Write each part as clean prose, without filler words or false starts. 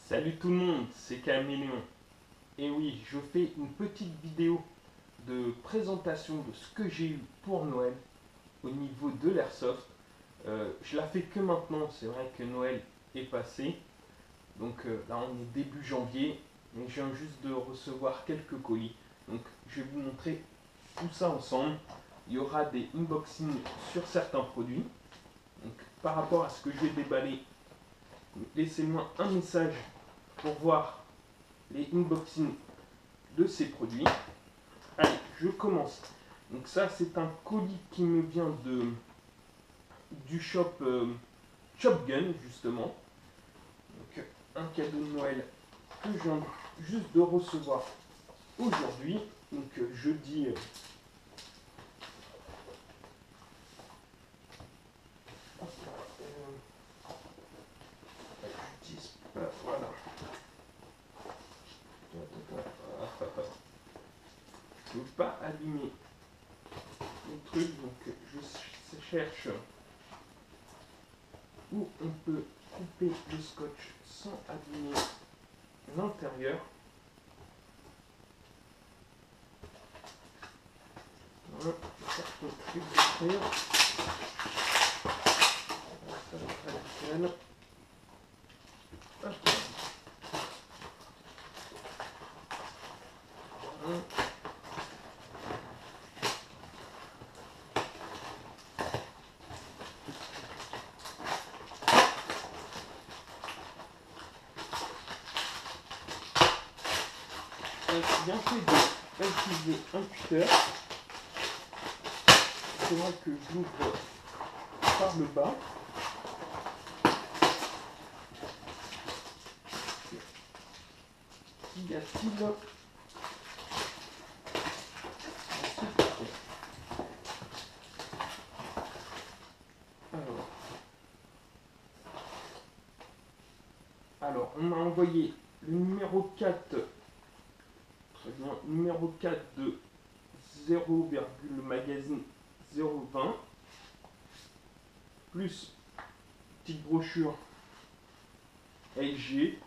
Salut tout le monde, c'est Caméléon. Et oui, je fais une petite vidéo de présentation de ce que j'ai eu pour Noël au niveau de l'Airsoft. Je la fais que maintenant, c'est vrai que Noël est passé. Donc là on est début janvier, mais je viens juste de recevoir quelques colis. Donc je vais vous montrer tout ça ensemble. Il y aura des unboxings sur certains produits. Donc par rapport à ce que je vais déballer, laissez-moi un message pour voir les unboxings de ces produits. Allez, je commence. Donc ça, c'est un colis qui me vient du shop Shopgun, justement. Donc un cadeau de Noël que je viens juste de recevoir aujourd'hui. Donc jeudi. Voilà. Je ne veux pas abîmer le truc, donc je cherche où on peut couper le scotch sans abîmer l'intérieur. Voilà, je vais ouvrir. Ça va être nickel. Hop. Voilà. J'ai bien fait d'utiliser un cutter. C'est vrai que je l'ouvre par le bas. Qu'y a-t-il dans ce paquet? Alors, on m'a envoyé le numéro 4. Très bien, numéro 4 de 0, magazine 020, plus petite brochure LG.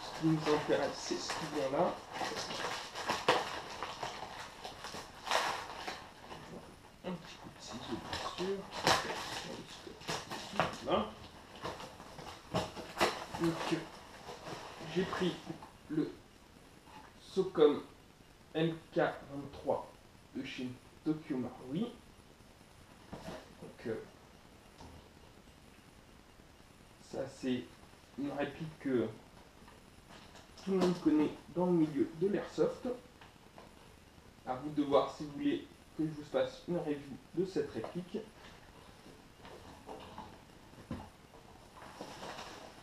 Ce qui nous intéresse, c'est ce qui vient là. Un petit coup de ciseau, bien sûr. Voilà. Donc, j'ai pris le Socom MK23 de chez Tokyo Marui. Donc, ça c'est une réplique que tout le monde connaît dans le milieu de l'airsoft. À vous de voir si vous voulez que je vous fasse une review de cette réplique.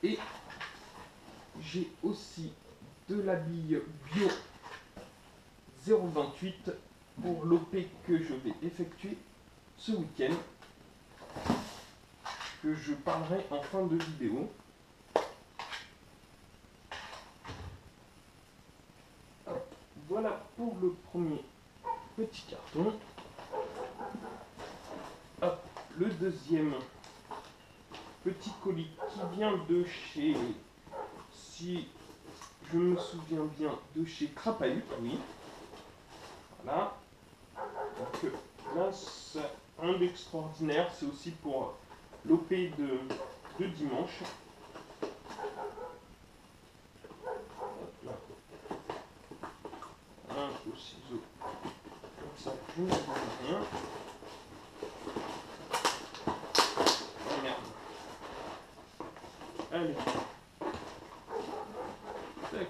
Et j'ai aussi de la bille bio 028 pour l'OP que je vais effectuer ce week-end, que je parlerai en fin de vidéo. Hop, voilà pour le premier petit carton. Hop, le deuxième petit colis qui vient de chez, si je me souviens bien, de chez Crapahut, oui. Voilà. Donc là, c'est un d'extraordinaire, c'est aussi pour l'OP de dimanche. Là. Un au ciseau, comme ça, je ne vois rien. Oh merde. Allez. Tac.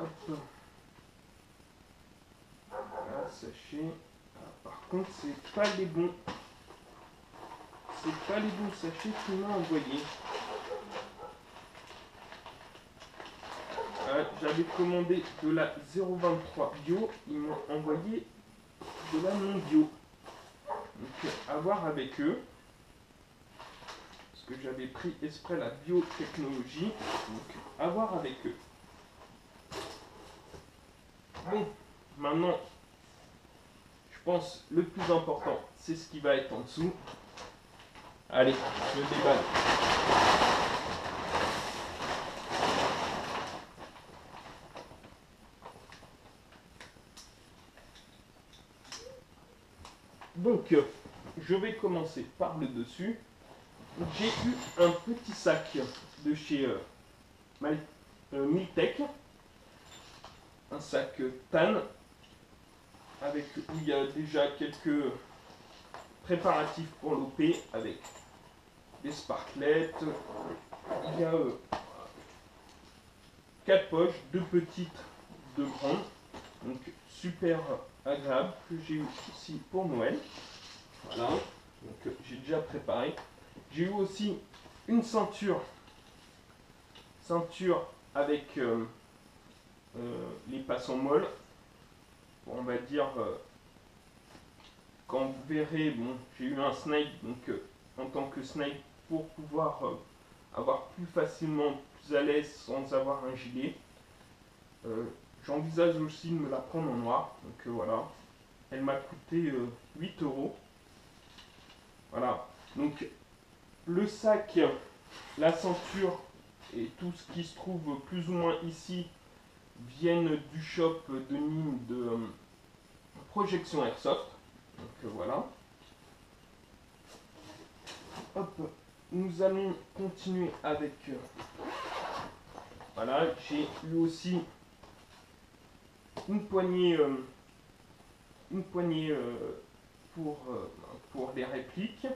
Hop. Là, sachet. Ah, par contre, c'est pas les bons. C'est pas les bons sachets qu'ils m'ont envoyé. J'avais commandé de la 023 bio, ils m'ont envoyé de la non bio. Donc à voir avec eux. parce que j'avais pris exprès la biotechnologie, donc à voir avec eux. Bon, maintenant, je pense le plus important, c'est ce qui va être en dessous. Allez, je déballe. Donc, je vais commencer par le dessus. J'ai eu un petit sac de chez Miltech, un sac TAN, avec où il y a déjà quelques préparatifs pour l'OP, avec des sparklettes. Il y a 4 poches, 2 petites, 2 grandes, donc super agréable, que j'ai eu aussi pour Noël. Voilà, donc j'ai déjà préparé. J'ai eu aussi une ceinture avec les passants molles. On va dire, quand vous verrez, bon, j'ai eu un snipe, donc en tant que snipe, pour pouvoir avoir plus facilement, plus à l'aise sans avoir un gilet. J'envisage aussi de me la prendre en noir, donc voilà. Elle m'a coûté 8 €. Voilà, donc le sac, la ceinture et tout ce qui se trouve plus ou moins ici viennent du shop de Nîmes de Projection Airsoft. Donc voilà. Hop, nous allons continuer avec. Voilà, j'ai eu aussi une poignée pour les répliques.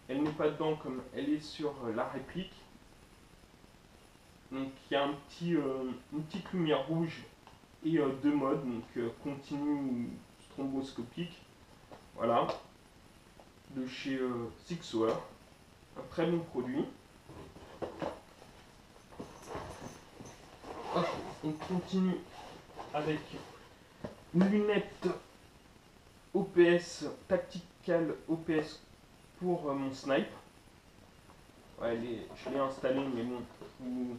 Elle n'est pas dedans comme elle est sur la réplique. Donc il y a une petite lumière rouge et 2 modes, donc continu ou stromboscopique. Voilà, de chez Six Hour, un très bon produit. Hop, on continue avec une lunette OPS, Tactical OPS pour mon snipe. Ouais, je l'ai installé, mais bon, je vous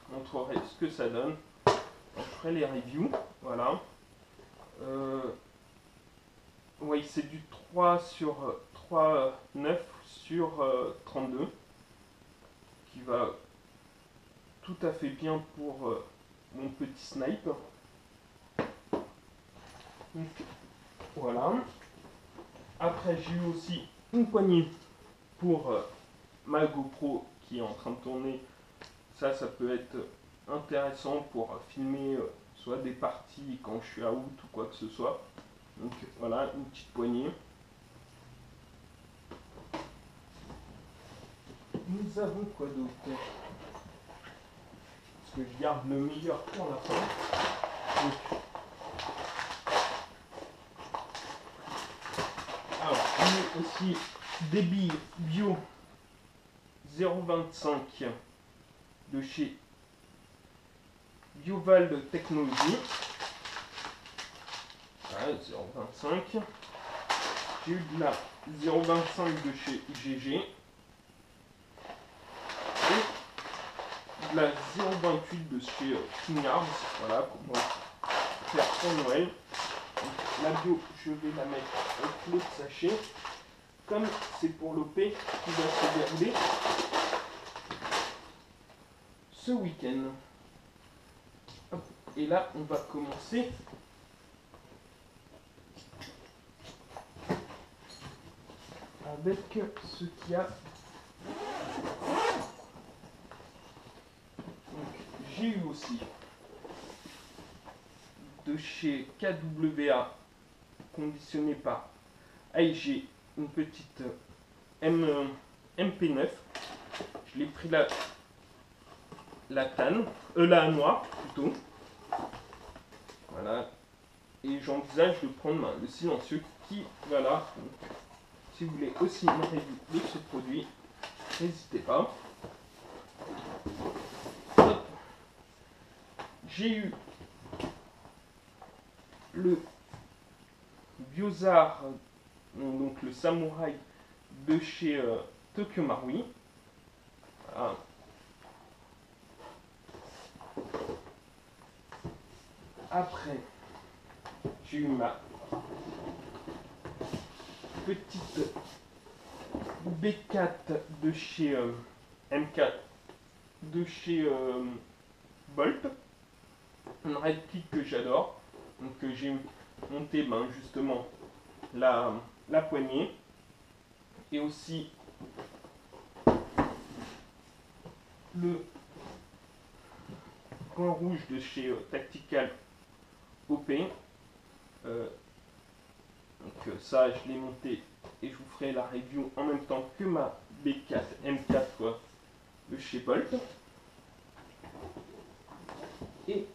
montrerai ce que ça donne. Je ferai les reviews. Voilà. Oui, c'est du 3 sur 3, 9 sur 32, qui va tout à fait bien pour mon petit snipe. Donc, voilà. Après, j'ai eu aussi une poignée pour ma GoPro qui est en train de tourner. Ça peut être intéressant pour filmer soit des parties quand je suis out ou quoi que ce soit. Donc voilà, une petite poignée. Nous avons quoi d'autre? Parce que je garde le meilleur pour la fin. Donc, alors, on a aussi des billes bio 0,25 de chez Bioval Technologies. Voilà, 0,25. J'ai eu de la 0,25 de chez GG. Et de la 0,28 de chez King Arms. Voilà, pour faire pour Noël. Donc, la bio, je vais la mettre avec l'autre sachet. Comme c'est pour l'OP qui va se dérouler ce week-end. Et là, on va commencer avec ce qu'il y a. J'ai eu aussi de chez KWA, conditionné par AIG, une petite MP9. Je l'ai pris la noire plutôt. Voilà. Et j'envisage de prendre le silencieux qui, voilà. Donc, si vous voulez aussi une review de ce produit, n'hésitez pas. J'ai eu le Biozar, donc le samouraï de chez Tokyo Marui. Voilà. Après, j'ai eu ma petite B4 de chez M4 de chez Bolt, une réplique que j'adore. Donc j'ai monté justement la poignée et aussi le coin rouge de chez Tactical OP. Donc ça je l'ai monté et je vous ferai la review en même temps que ma B4 M4 de chez Bolt. Et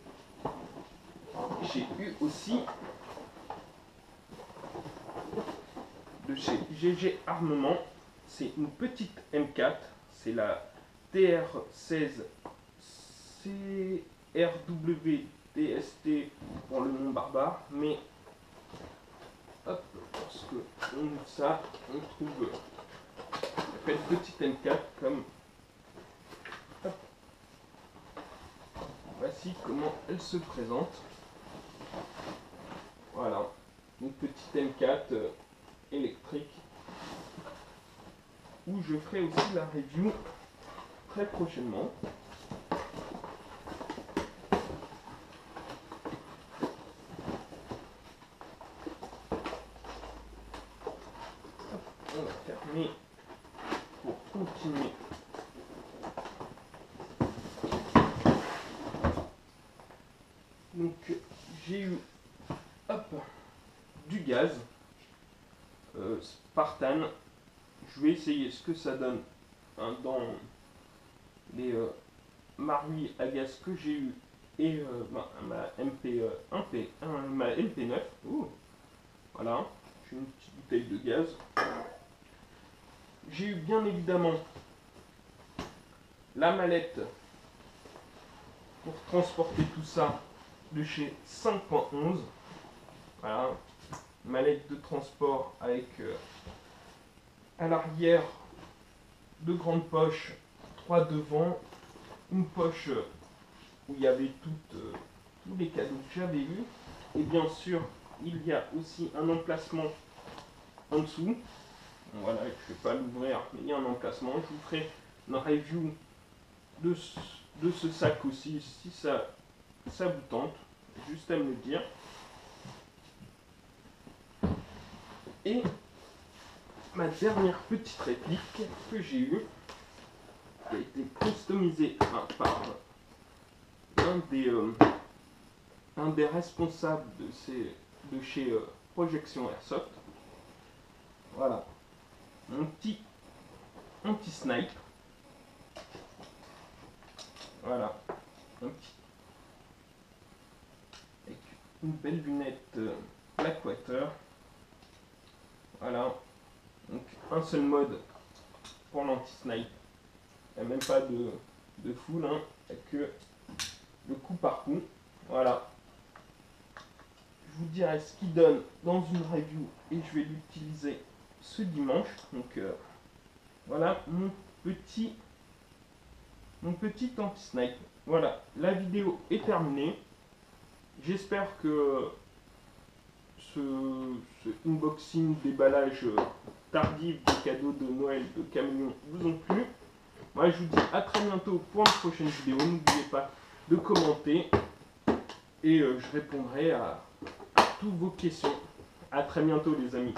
j'ai eu aussi de chez GG Armement, c'est une petite M4, c'est la TR16 CRW DST pour le nom barbare, mais hop, lorsque on ouvre ça, on trouve la petite M4 comme hop. Voici comment elle se présente. Voilà, une petite M4 électrique où je ferai aussi la review très prochainement. On va fermer pour continuer. Donc j'ai eu du gaz Spartan. Je vais essayer ce que ça donne dans les Marui à gaz que j'ai eu et ma MP9. Ouh. Voilà, j'ai une petite bouteille de gaz. J'ai eu bien évidemment la mallette pour transporter tout ça de chez 5.11. Voilà, mallette de transport avec à l'arrière deux grandes poches, 3 devant, une poche où il y avait tous les cadeaux que j'avais eus. Et bien sûr, il y a aussi un emplacement en dessous. Voilà, je ne vais pas l'ouvrir, mais il y a un emplacement. Je vous ferai une review de ce sac aussi, si ça vous tente. Juste à me le dire. Et ma dernière petite réplique que j'ai eue, qui a été customisée par un des responsables de chez Projection Airsoft. Voilà, mon petit anti-snipe. Voilà, un petit avec une belle lunette Blackwater. Voilà, donc un seul mode pour l'anti-snipe. Il n'y a même pas de full, hein, il n'y a que le coup par coup. Voilà. Je vous dirai ce qu'il donne dans une review et je vais l'utiliser ce dimanche. Donc voilà mon petit anti-snipe. Voilà, la vidéo est terminée. J'espère que ce unboxing, déballage tardif des cadeaux de Noël de Caméléon vous ont plu. Moi je vous dis à très bientôt pour une prochaine vidéo. N'oubliez pas de commenter et je répondrai à toutes vos questions. À très bientôt les amis.